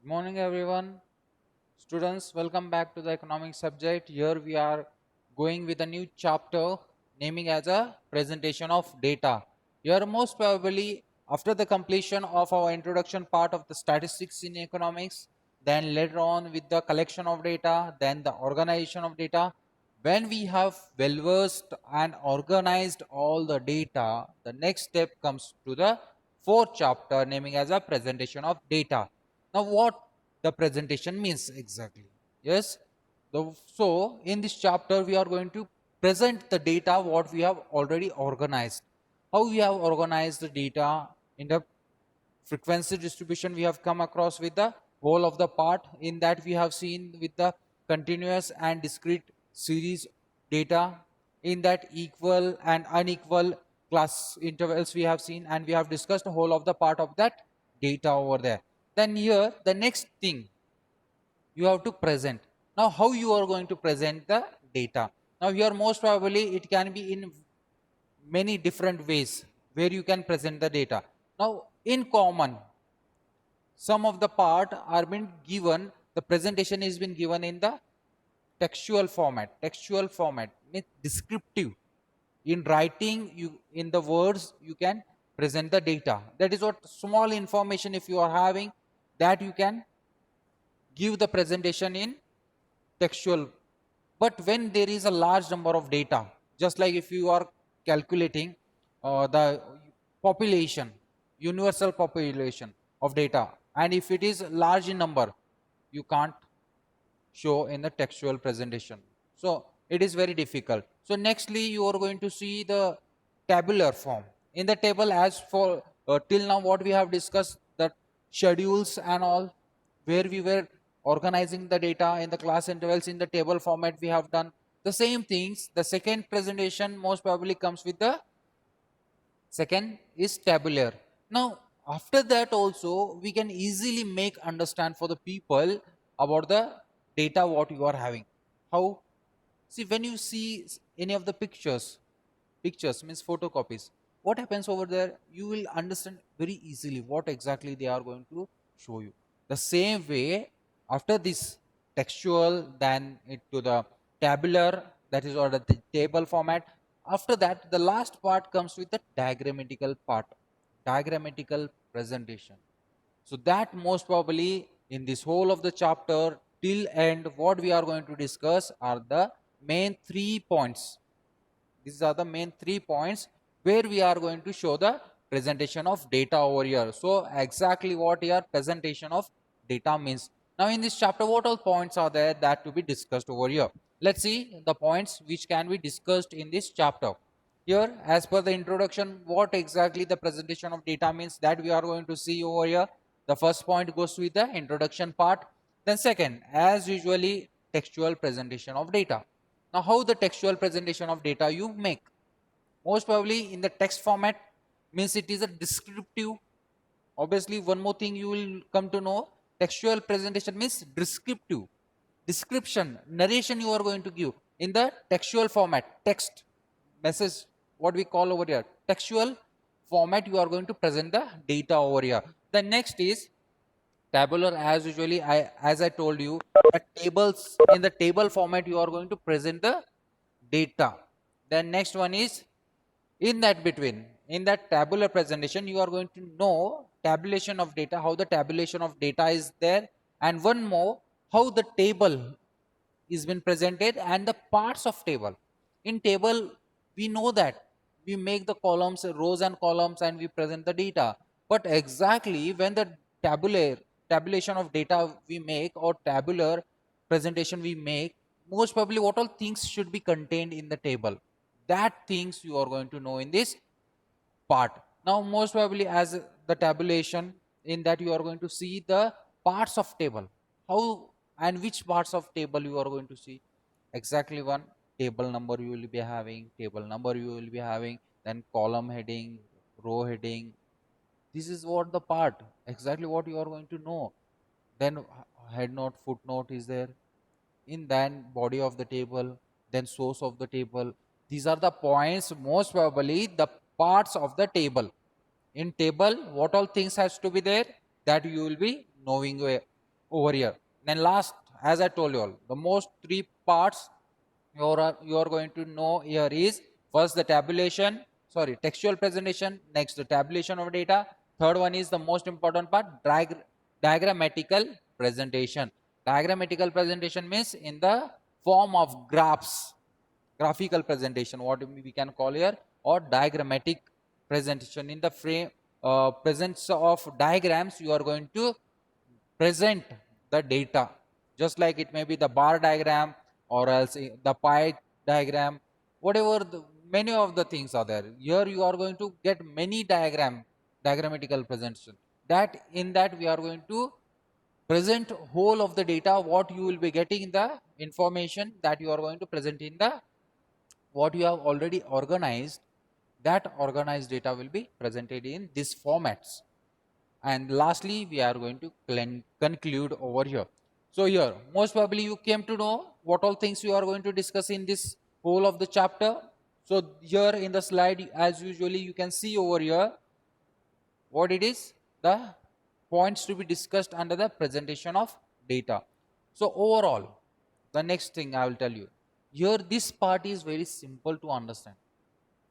Good morning, everyone. Students, welcome back to the economics subject. Here we are going with a new chapter naming as a presentation of data. Here, most probably, after the completion of our introduction part of the statistics in economics, then later on with the collection of data, then the organization of data. When we have well versed and organized all the data, the next step comes to the fourth chapter naming as a presentation of data. Now, what the presentation means exactly? Yes. So, in this chapter, we are going to present the data what we have already organized. How we have organized the data in the frequency distribution we have come across with the whole of the part. In that we have seen with the continuous and discrete series data. In that equal and unequal class intervals we have seen, and we have discussed the whole of the part of that data over there. Then here the next thing you have to present. Now how you are going to present the data? Now here most probably it can be in many different ways where you can present the data. Now in common, some of the part are been given, the presentation is been given in the textual format means descriptive. In writing, you in the words you can present the data. That is what small information if you are having, that you can give the presentation in textual. But when there is a large number of data, just like if you are calculating the population, universal population of data, and if it is large in number, you can't show in the textual presentation. So it is very difficult. So nextly you are going to see the tabular form. In the table, as for till now what we have discussed, the schedules and all, where we were organizing the data in the class intervals in the table format, we have done the same things. The second presentation most probably comes with the second is tabular. Now after that also we can easily make understand for the people about the data what you are having. How? See, when you see any of the pictures means photocopies, what happens over there, you will understand very easily what exactly they are going to show you. The same way, after this textual, then it to the tabular, that is or the table format. After that the last part comes with the diagrammatical part, diagrammatical presentation. So that most probably in this whole of the chapter till end, what we are going to discuss are the main 3 points. These are the main 3 points where we are going to show the presentation of data over here. So exactly what your presentation of data means. Now in this chapter, what all points are there that to be discussed over here? Let's see the points which can be discussed in this chapter. Here, as per the introduction, what exactly the presentation of data means, that we are going to see over here. The first point goes with the introduction part. Then second, as usually, textual presentation of data. Now, how the textual presentation of data you make? Most probably in the text format, means it is a descriptive. Obviously, one more thing you will come to know, textual presentation means descriptive. Description, narration you are going to give in the textual format, text, message, what we call over here, textual format you are going to present the data over here. The next is tabular, as usually as I told you, the tables, in the table format you are going to present the data. Then next one is in that between, in that tabular presentation you are going to know tabulation of data, how the tabulation of data is there, and one more, how the table is been presented and the parts of table. In table we know that we make the columns, rows and columns, and we present the data. But exactly when the tabulation of data we make, or tabular presentation we make, most probably what all things should be contained in the table, that things you are going to know in this part. Now most probably as the tabulation, in that you are going to see the parts of table, how and which parts of table you are going to see. Exactly one, table number you will be having, table number you will be having, then column heading, row heading. This is what the part, exactly what you are going to know. Then head note, footnote is there, in then body of the table, then source of the table. These are the points, most probably the parts of the table. In table what all things has to be there, that you will be knowing over here. Then last, as I told you all, the most three parts you are going to know here is first the tabulation, sorry, textual presentation, next the tabulation of data, third one is the most important part, diagrammatical presentation. Diagrammatical presentation means in the form of graphs, graphical presentation, what we can call here, or diagrammatic presentation. In the presence of diagrams, you are going to present the data, just like it may be the bar diagram or else the pie diagram, whatever many of the things are there. Here you are going to get many diagrammatical presentation. That in that we are going to present whole of the data, what you will be getting, the information that you are going to present in the what you have already organized. That organized data will be presented in these formats. And lastly, we are going to conclude over here. So here, most probably you came to know what all things you are going to discuss in this whole of the chapter. So here in the slide, as usually you can see over here, what it is, the points to be discussed under the presentation of data. So overall, the next thing I will tell you, here this part is very simple to understand.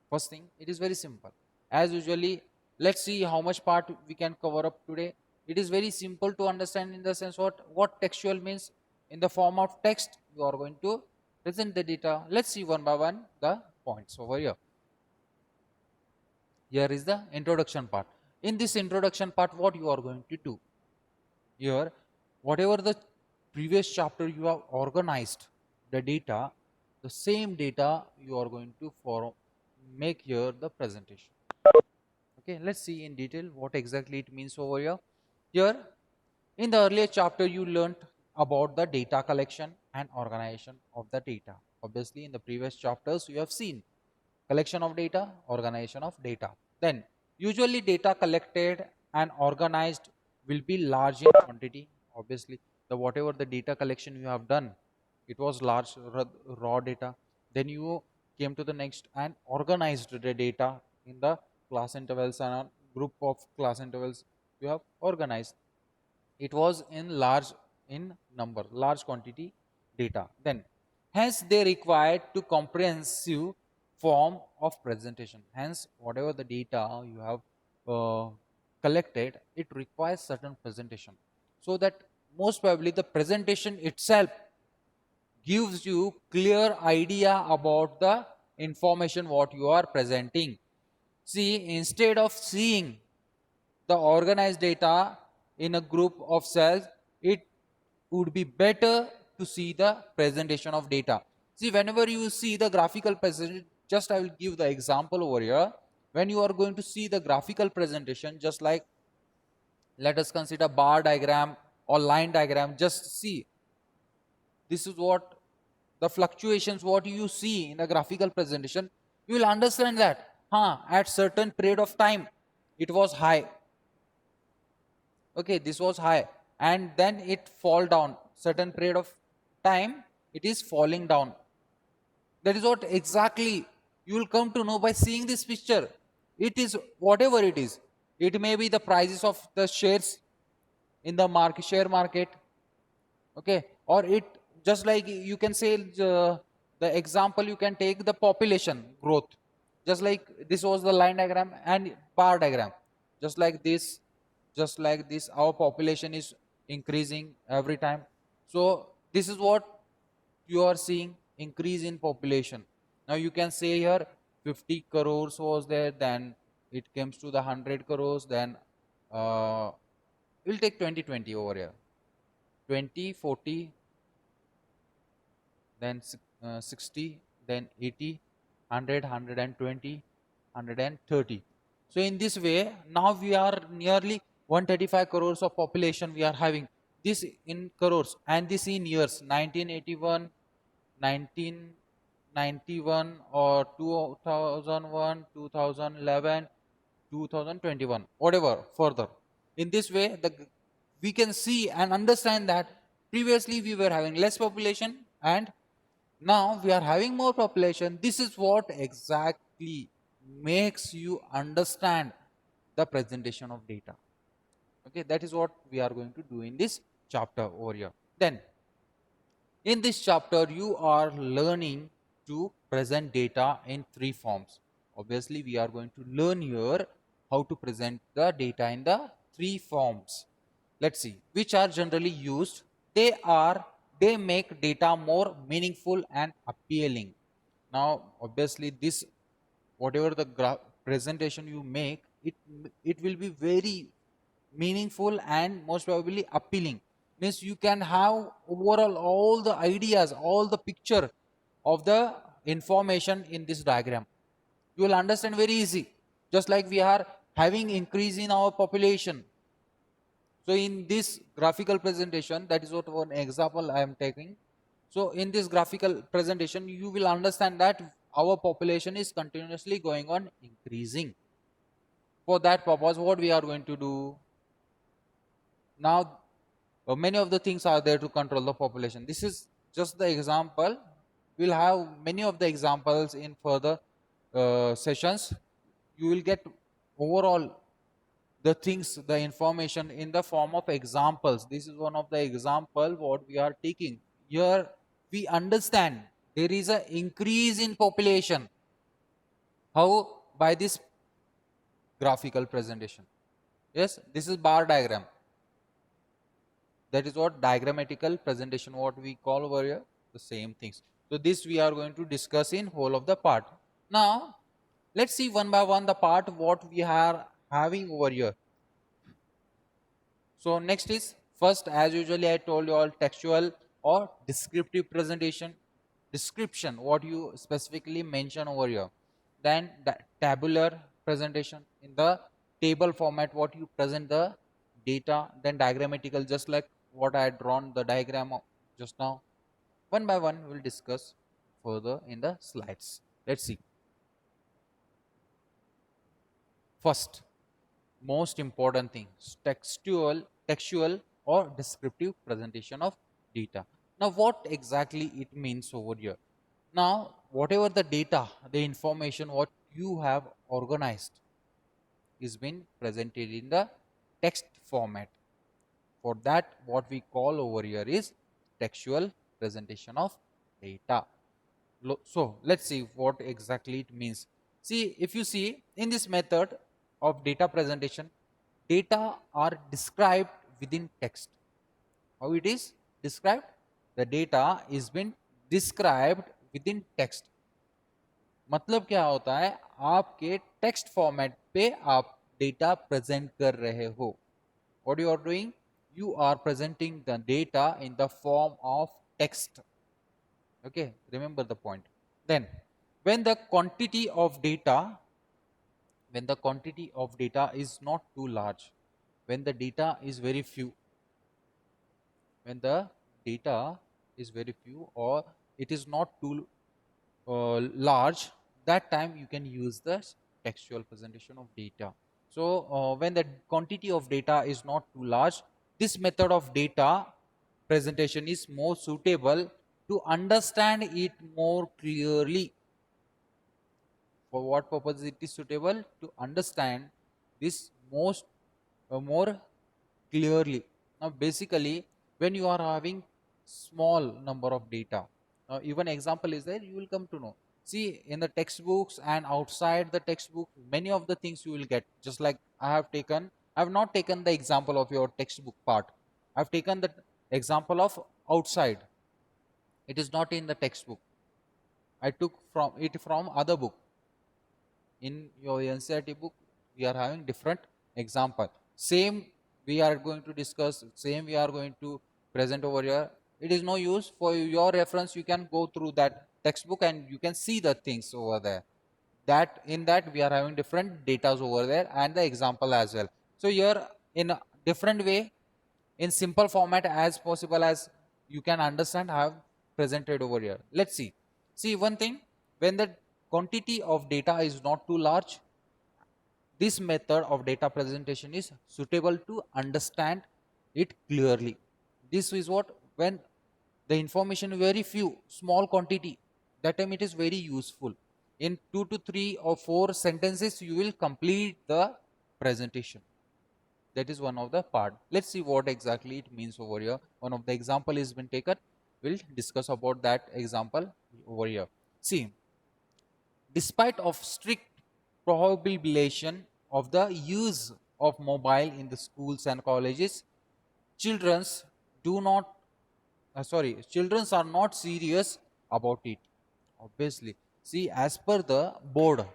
First thing, it is very simple. As usually, let's see how much part we can cover up today. It is very simple to understand in the sense what textual means. In the form of text, you are going to present the data. Let's see one by one the points over here. Here is the introduction part. In this introduction part, what you are going to do? Here, whatever the previous chapter you have organized the data, the same data you are going to make here the presentation. Okay, let's see in detail what exactly it means over here. Here, in the earlier chapter, you learnt about the data collection and organization of the data. Obviously, in the previous chapters, you have seen collection of data, organization of data. Then, usually data collected and organized will be large in quantity. Obviously, the whatever the data collection you have done, it was large raw data. Then you came to the next and organized the data in the class intervals and a group of class intervals you have organized. It was in large quantity data. Then hence they required to comprehensive form of presentation. Hence whatever the data you have collected, it requires certain presentation, so that most probably the presentation itself gives you clear idea about the information what you are presenting. See, instead of seeing the organized data in a group of cells, it would be better to see the presentation of data. See, whenever you see the graphical presentation, just I will give the example over here. When you are going to see the graphical presentation, just like let us consider bar diagram or line diagram, just see, this is what the fluctuations what you see in the graphical presentation, you will understand that at certain period of time it was high. Okay, this was high, and then it fall down. Certain period of time it is falling down. That is what exactly you will come to know by seeing this picture. It is whatever it is. It may be the prices of the shares in the share market. Okay, or it, just like you can say the example you can take the population growth. Just like this was the line diagram and bar diagram. Just like this, our population is increasing every time. So this is what you are seeing, increase in population. Now you can say here 50 crores was there, then it comes to the 100 crores, then we'll take 2020 over here, 20, 40, then 60, then 80, 100, 120, 130. So in this way, now we are nearly 135 crores of population we are having. This in crores, and this in years, 1981, 1991 or 2001, 2011, 2021, whatever further. In this way, we can see and understand that previously we were having less population and now we are having more population. This is what exactly makes you understand the presentation of data. Okay, that is what we are going to do in this chapter over here. Then in this chapter you are learning to present data in three forms. Obviously we are going to learn here how to present the data in the three forms. Let's see which are generally used. They make data more meaningful and appealing. Now obviously this, whatever the presentation you make, it will be very meaningful and most probably appealing. Means you can have overall all the ideas, all the picture of the information in this diagram. You will understand very easy. Just like we are having increase in our population. So in this graphical presentation, that is what one example I am taking. So in this graphical presentation, you will understand that our population is continuously going on increasing. For that purpose, what we are going to do now, many of the things are there to control the population. This is just the example. We'll have many of the examples in further sessions. You will get overall the things, the information in the form of examples. This is one of the example what we are taking. Here we understand there is an increase in population. How? By this graphical presentation. Yes, this is bar diagram. That is what diagrammatical presentation, what we call over here, the same things. So this we are going to discuss in whole of the part. Now let's see one by one the part what we are having over here. So next is, first as usually I told you all, textual or descriptive presentation. Description, what you specifically mention over here. Then the tabular presentation, in the table format what you present the data. Then diagrammatical, just like what I had drawn the diagram of just now. One by one we will discuss further in the slides. Let's see. First, most important thing, textual or descriptive presentation of data. Now what exactly it means over here? Now whatever the data, the information what you have organized is been presented in the text format. For that what we call over here is textual presentation of data. So let's see what exactly it means. See, if you see in this method of data presentation, data are described within text. How it is described? The data is been described within text. मतलब क्या होता है, आपके text format पे आप data present कर रहे हो. What you are doing? You are presenting the data in the form of text. Okay, remember the point. Then when the quantity of data is not too large, when the data is very few, or it is not too large, that time you can use the textual presentation of data. So when the quantity of data is not too large, this method of data presentation is more suitable to understand it more clearly. For what purpose it is suitable? To understand this more clearly. Now basically when you are having small number of data, now even example is there, you will come to know. See, in the textbooks and outside the textbook, many of the things you will get. Just like I have not taken the example of your textbook part. I have taken the example of outside. It is not in the textbook. I took from other book. In your NCERT book, we are having different example. Same we are going to discuss, same we are going to present over here. It is no use. For your reference, you can go through that textbook and you can see the things over there. That in that we are having different data over there and the example as well. So here in a different way, in simple format as possible as you can understand, I have presented over here. Let's see. See one thing, when the quantity of data is not too large, this method of data presentation is suitable to understand it clearly. This is what, when the information very few, small quantity, that time it is very useful. In 2 to 3 or 4 sentences, you will complete the presentation. That is one of the part. Let's see what exactly it means over here. One of the example is been taken. We'll discuss about that example over here. See, despite of strict prohibition of the use of mobile in the schools and colleges, children's do not children's are not serious about it, obviously. See, as per the board,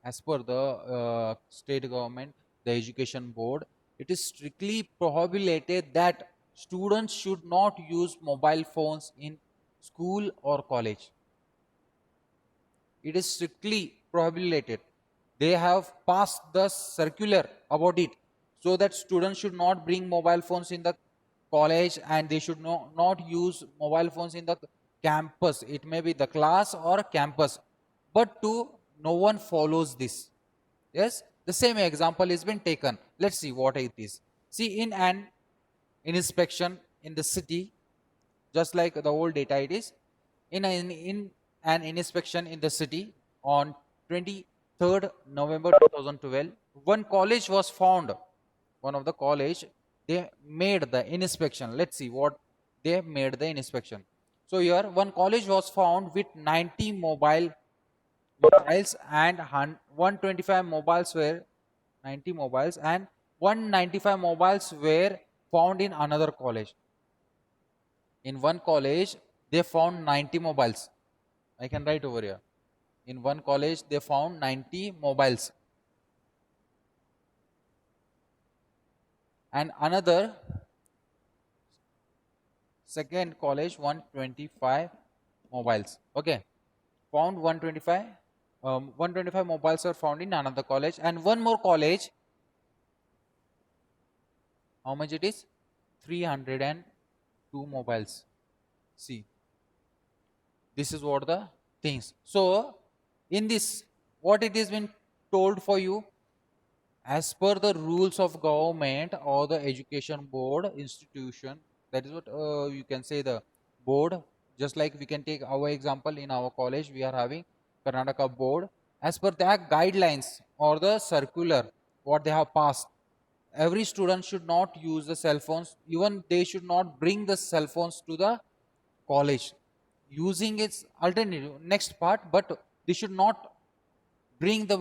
as per the state government, the education board, it is strictly prohibited that students should not use mobile phones in school or college. It is strictly prohibited. They have passed the circular about it, so that students should not bring mobile phones in the college, and they should not use mobile phones in the campus. It may be the class or campus, but to no one follows this. Yes, the same example has been taken. Let's see what it is. See, in an inspection in the city, just like the old data, it is in an inspection in the city on 23rd November 2012, one college was found. One of the college, they made the inspection. Let's see what they made the inspection. So here one college was found with 90 mobiles and 125 mobiles were 90 mobiles and 195 mobiles were found in another college. In one college, they found 90 mobiles. I can write over here. In one college, they found 90 mobiles. And another second college, 125 mobiles. Okay. Found 125. 125 mobiles are found in another college. And one more college, how much it is? 302 mobiles. See, this is what the things. So in this, what it has been told for you, as per the rules of government or the education board institution, that is what you can say, the board. Just like we can take our example, in our college we are having Karnataka board. As per their guidelines or the circular what they have passed, every student should not use the cell phones. Even they should not bring the cell phones to the college. Using its alternative next part, but they should not bring the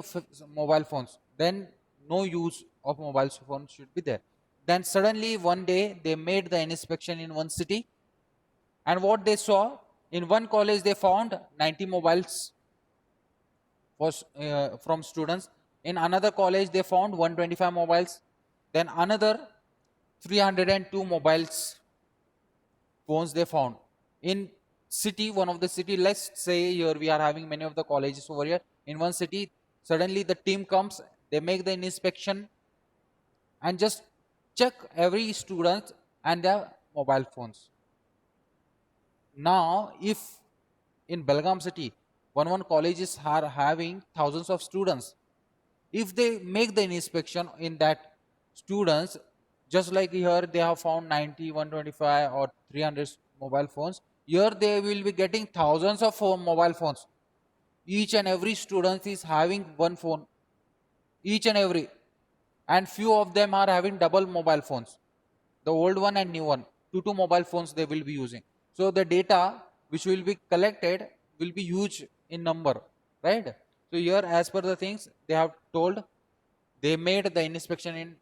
mobile phones. Then no use of mobile phones should be there. Then suddenly one day they made the inspection in one city, and what they saw, in one college they found 90 mobiles was from students. In another college they found 125 mobiles. Then another 302 mobiles phones they found. In city, one of the city, let's say here we are having many of the colleges over here. In one city, suddenly the team comes, they make the inspection and just check every student and their mobile phones. Now, if in Belgaum city, one colleges are having thousands of students, if they make the inspection in that students, just like here they have found 90, 125 or 300 mobile phones, here they will be getting thousands of mobile phones. Each and every student is having one phone, each and every, and few of them are having double mobile phones, the old one and new one, two mobile phones they will be using. So the data which will be collected will be huge in number, right? So here, as per the things they have told, they made the inspection in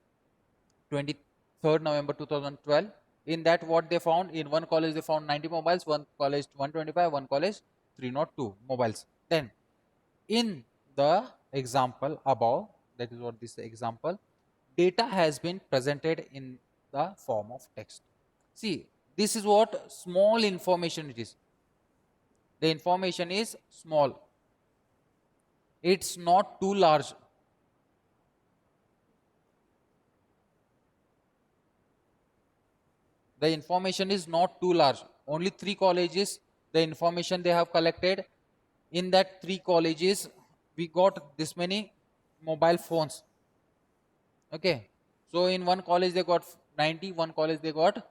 23rd November 2012. In that, what they found, in one college they found 90 mobiles, one college 125, one college 302 mobiles. Then in the example above, that is what this example, data has been presented in the form of text. See, this is what small information it is. The information is small. It's not too large. The information is not too large. Only 3 colleges, the information they have collected. In that 3 colleges, we got this many mobile phones. Okay. So in one college they got 90, one college they got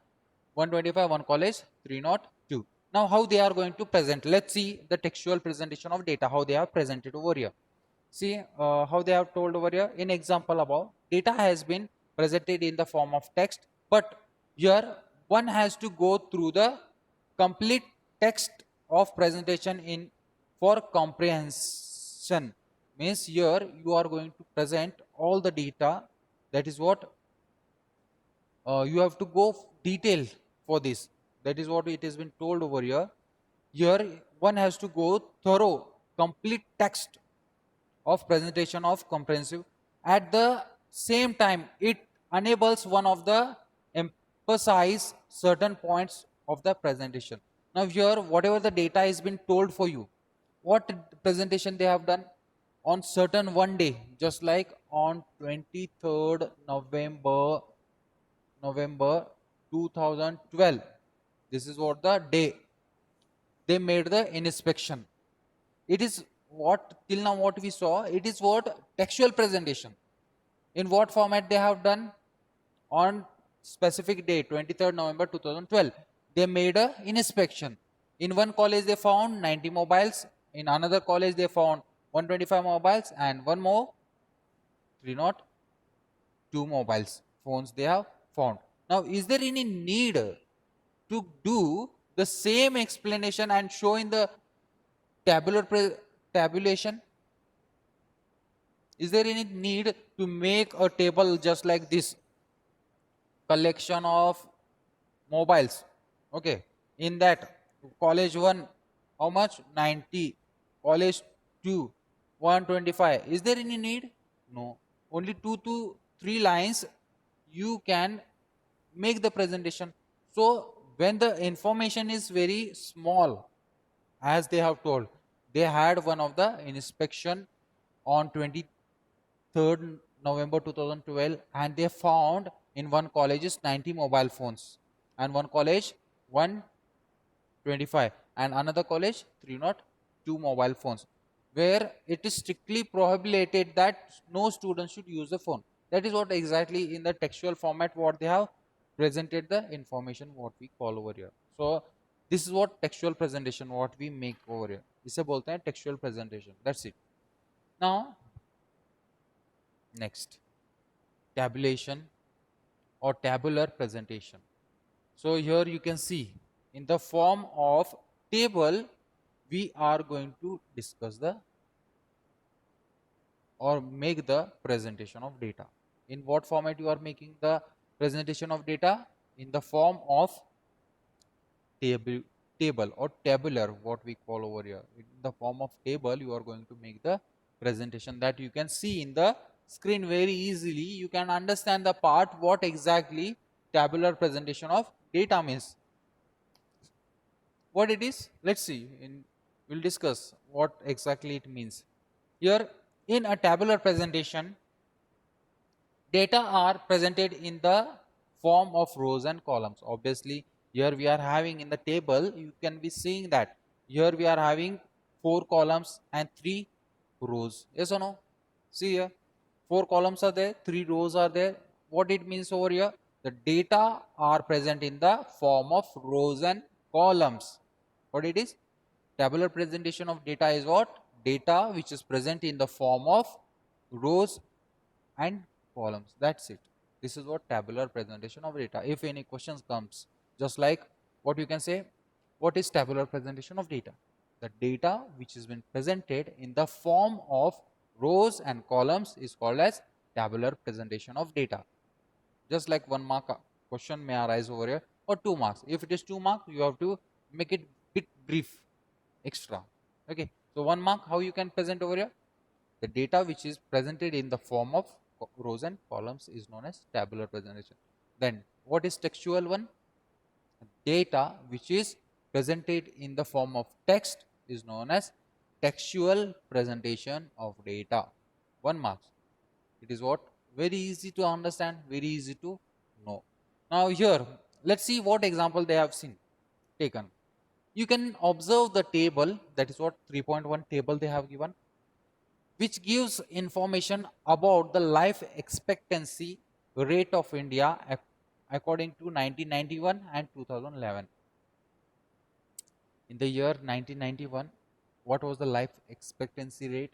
125, one college 302. Now how they are going to present? Let's see the textual presentation of data, how they have presented over here. See how they have told over here in example above, data has been presented in the form of text, but here one has to go through the complete text of presentation in for comprehension. Means here you are going to present all the data. That is what you have to go detail for this. That is what it has been told over here. Here one has to go thorough, complete text of presentation of comprehensive. At the same time, it enables one of the emphasize certain points of the presentation. Now here, whatever the data has been told for you, what presentation they have done on certain one day, just like on 23rd November 2012. This is what the day they made the inspection. It is what till now what we saw, it is what textual presentation. In what format they have done? On specific day 23rd November 2012, they made a inspection. In one college they found 90 mobiles, in another college they found 125 mobiles, and one more 302 mobiles phones they have found. Now is there any need to do the same explanation and show in the tabulation? Is there any need to make a table just like this? Collection of mobiles. Okay. In that, college 1, how much? 90. College 2, 125. Is there any need? No. Only 2 to 3 lines you can make the presentation. So when the information is very small, as they have told, they had one of the inspection on 23rd November 2012, and they found in one college is 90 mobile phones, and one college 125, and another college 302 mobile phones, where it is strictly prohibited that no student should use the phone. That is what exactly in the textual format what they have presented the information what we call over here. So this is what textual presentation what we make over here. इसे बोलते हैं textual presentation. That's it. Now next, tabulation or tabular presentation. So here you can see in the form of table we are going to discuss the or make the presentation of data. In what format you are making the presentation of data? In the form of table or tabular what we call over here. In the form of table you are going to make the presentation that you can see in the screen very easily. You can understand the part what exactly tabular presentation of data means. What it is, let's see, we'll discuss what exactly it means. Here in a tabular presentation, data are presented in the form of rows and columns. Obviously here we are having in the table, you can be seeing that here we are having 4 columns and 3 rows. Yes or no? See here, 4 columns are there, 3 rows are there. What it means over here? The data are present in the form of rows and columns. What it is? Tabular presentation of data is what? Data which is present in the form of rows and columns. That's it. This is what tabular presentation of data. If any questions comes, just like what you can say, what is tabular presentation of data? The data which has been presented in the form of rows and columns is called as tabular presentation of data. Just like 1 mark question may arise over here, or 2 marks. If it is 2 marks, you have to make it bit brief extra. Okay. So 1 mark, how you can present over here? The data which is presented in the form of rows and columns is known as tabular presentation. Then what is textual one? Data which is presented in the form of text is known as textual presentation of data. 1 marks. It is what? Very easy to understand, very easy to know. Now here, let's see what example they have seen taken. You can observe the table, that is what 3.1 table they have given, which gives information about the life expectancy rate of India according to 1991 and 2011. In the year 1991, what was the life expectancy rate?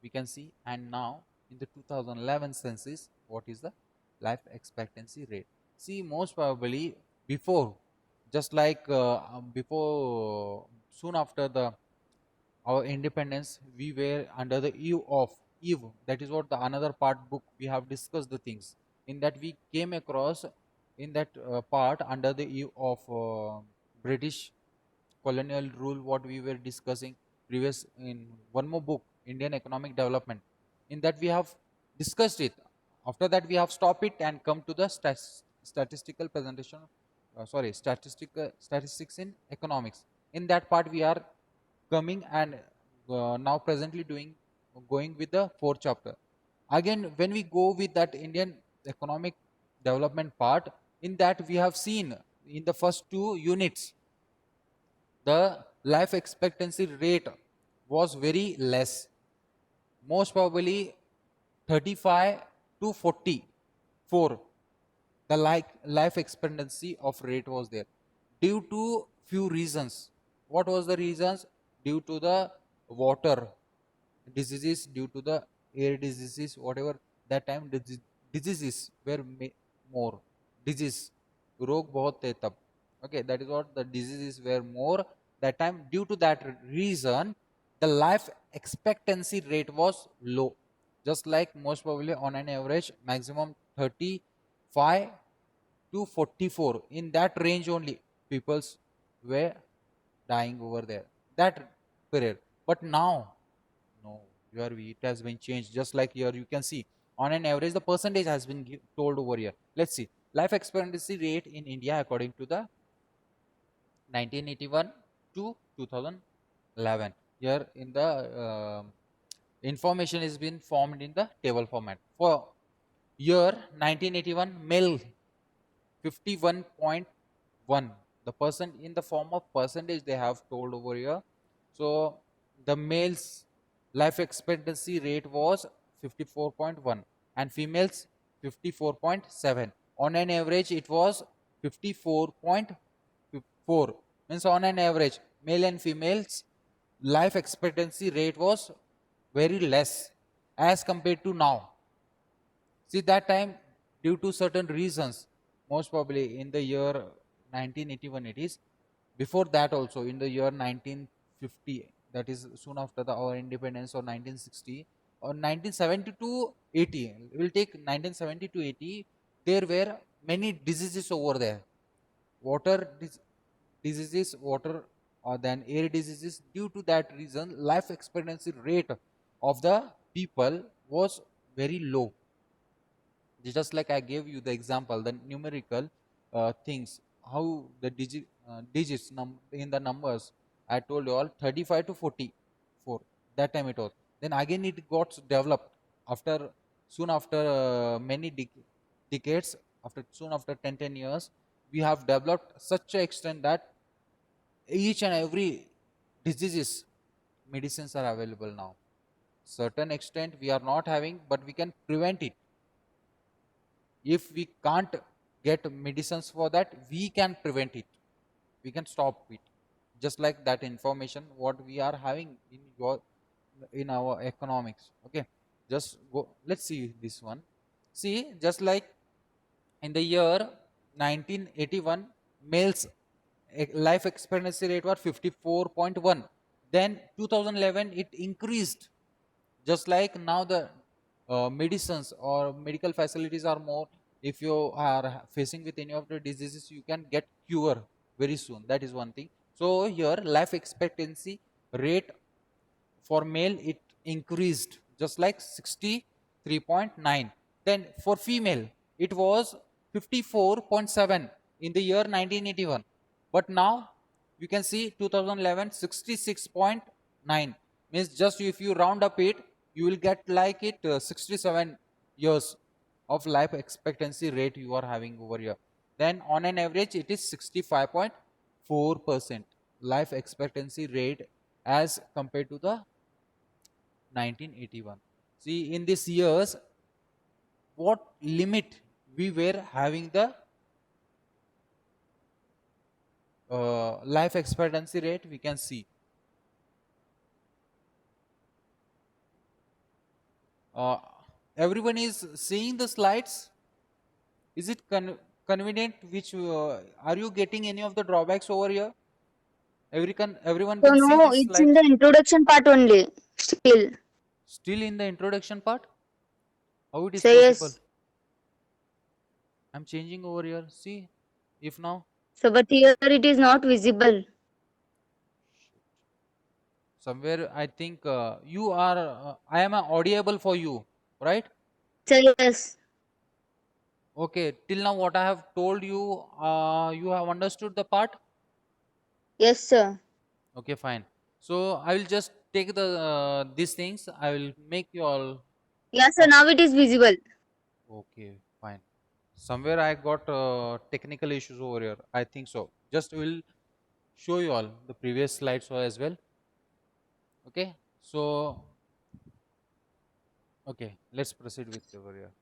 We can see, and now in the 2011 census, what is the life expectancy rate. See, most probably before, just like before, soon after the our independence, we were under the eve. That is what the another part book we have discussed the things. In that we came across in that part under the eve of British colonial rule. What we were discussing previous in one more book, Indian Economic Development. In that we have discussed it. After that we have stopped it and come to the statistical presentation. Sorry, statistics in economics. In that part we are coming and now presently going with the fourth chapter. Again, when we go with that Indian economic development part, in that we have seen in the first two units the life expectancy rate was very less, most probably 35 to 44. The life expectancy of rate was there due to few reasons. What was the reasons? Due to the water diseases, due to the air diseases, whatever that time diseases were more disease, rog bahut the tab. Okay, that is what the diseases were more that time. Due to that reason, the life expectancy rate was low, just like most probably on an average maximum 35 to 44, in that range only peoples were dying over there, that period. But now, no, here it has been changed. Just like here you can see on an average the percentage has been told over here. Let's see life expectancy rate in India according to the 1981 to 2011. Here in the information is been formed in the table format. For year 1981, male 51.1, the percent in the form of percentage they have told over here. So the males life expectancy rate was 54.1 and females 54.7. On an average it was 54.4. Means on an average male and females life expectancy rate was very less as compared to now. See, that time, due to certain reasons, most probably in the year 1981 it is, before that also in the year 1950, that is soon after our independence, or 1960, or 1970 to 80, we will take 1970 to 80, there were many diseases over there. Water diseases, water or then air diseases. Due to that reason, life expectancy rate of the people was very low. Just like I gave you the example, the numerical things, how the digits in the numbers, I told you all 35 to 44. That time it was. Then again it got developed after soon after many decades, after soon after 10 years, we have developed such a extent that each and every diseases medicines are available now. Certain extent we are not having, but we can prevent it. If we can't get medicines for that, we can prevent it, we can stop it. Just like that information what we are having in our economics. Okay, just go, let's see this one. See, just like in the year 1981, males life expectancy rate was 54.1. Then 2011 it increased. Just like now the medicines or medical facilities are more, if you are facing with any of the diseases you can get cure very soon. That is one thing. So here life expectancy rate for male it increased, just like 63.9. Then for female it was 54.7 in the year 1981, but now you can see 2011 66.9. Means just if you round up it, you will get like it 67 years of life expectancy rate you are having over here. Then on an average it is 65.4% life expectancy rate as compared to the 1981. See, in these years, what limit we were having the life expectancy rate, we can see. Uh, Everyone is seeing the slides? Is it convenient? Which are you getting any of the drawbacks over here? Everyone So can see no, this it's in slide. the introduction part only. Still. Still in the introduction part? How it is Say possible? yes. I'm changing over here. See, if now So but here it is not visible. somewhere I think you are. I am audible for you, right? Say yes. Okay. Till now, what I have told you, you have understood the part. Yes, sir. Okay, fine. So I will just take the these things. I will make you all. Yes, sir. Now it is visible. Okay, fine. Somewhere I got technical issues over here. I think so. Just will show you all the previous slides as well. Okay. So okay, let's proceed with over here.